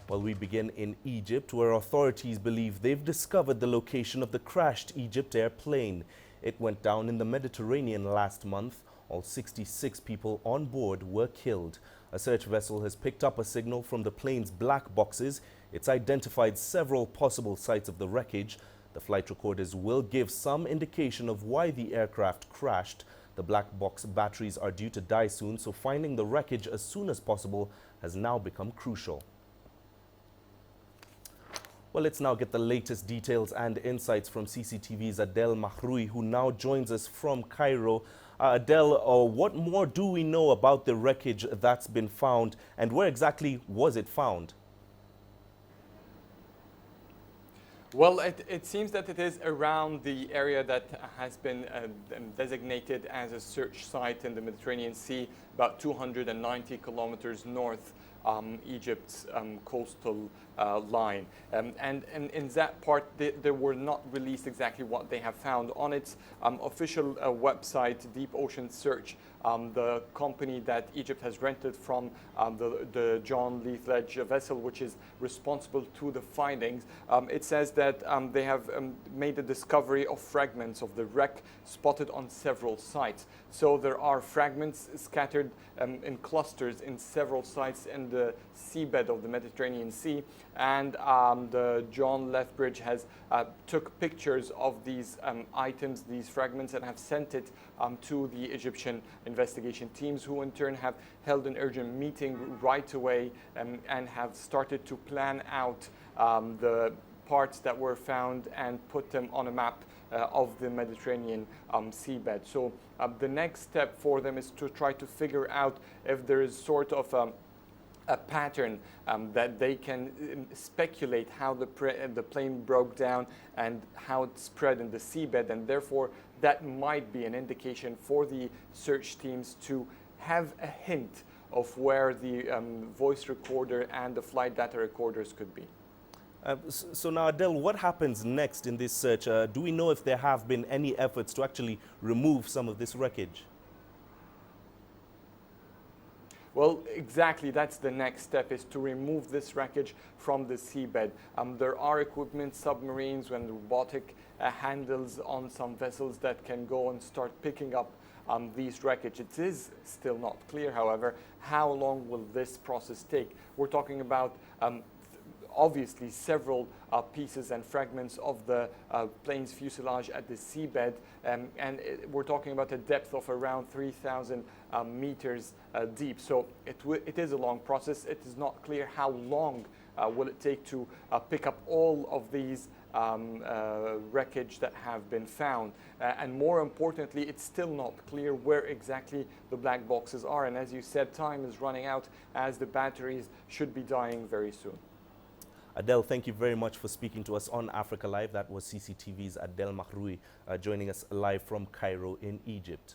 Well, we begin in Egypt, where authorities believe they've discovered the location of the crashed EgyptAir plane. It went down in the Mediterranean last month. All 66 people on board were killed. A search vessel has picked up a signal from the plane's black boxes. It's identified several possible sites of the wreckage. The flight recorders will give some indication of why the aircraft crashed. The black box batteries are due to die soon, so finding the wreckage as soon as possible has now become crucial. Well, let's now get the latest details and insights from CCTV's Adel Mahroui, who now joins us from Cairo. Adel, what more do we know about the wreckage that's been found, and where exactly was it found? Well, it seems that it is around the area that has been designated as a search site in the Mediterranean Sea, about 290 kilometers north Egypt's coastal line. And in that part, they were not released exactly what they have found. On its official website, Deep Ocean Search, the company that Egypt has rented from the John Leithledge vessel, which is responsible to the findings, it says that they have made a discovery of fragments of the wreck spotted on several sites. So there are fragments scattered in clusters in several sites in the seabed of the Mediterranean Sea, and the John Lethbridge has took pictures of these items, these fragments, and have sent it to the Egyptian investigation teams, who in turn have held an urgent meeting right away and have started to plan out the parts that were found and put them on a map of the Mediterranean seabed. So the next step for them is to try to figure out if there is sort of a pattern that they can speculate how the plane broke down and how it spread in the seabed, and therefore that might be an indication for the search teams to have a hint of where the voice recorder and the flight data recorders could be. So now, Adel, what happens next in this search? Do we know if there have been any efforts to actually remove some of this wreckage? Well, exactly, that's the next step, is to remove this wreckage from the seabed. There are equipment, submarines and robotic handles on some vessels that can go and start picking up these wreckage. It is still not clear, however, how long will this process take. We're talking about obviously several pieces and fragments of the plane's fuselage at the seabed, and we're talking about a depth of around 3,000 meters deep. So it is a long process. It is not clear how long will it take to pick up all of these wreckage that have been found. And more importantly, it's still not clear where exactly the black boxes are. And as you said, time is running out as the batteries should be dying very soon. Adel, thank you very much for speaking to us on Africa Live. That was CCTV's Adel Mahroui joining us live from Cairo in Egypt.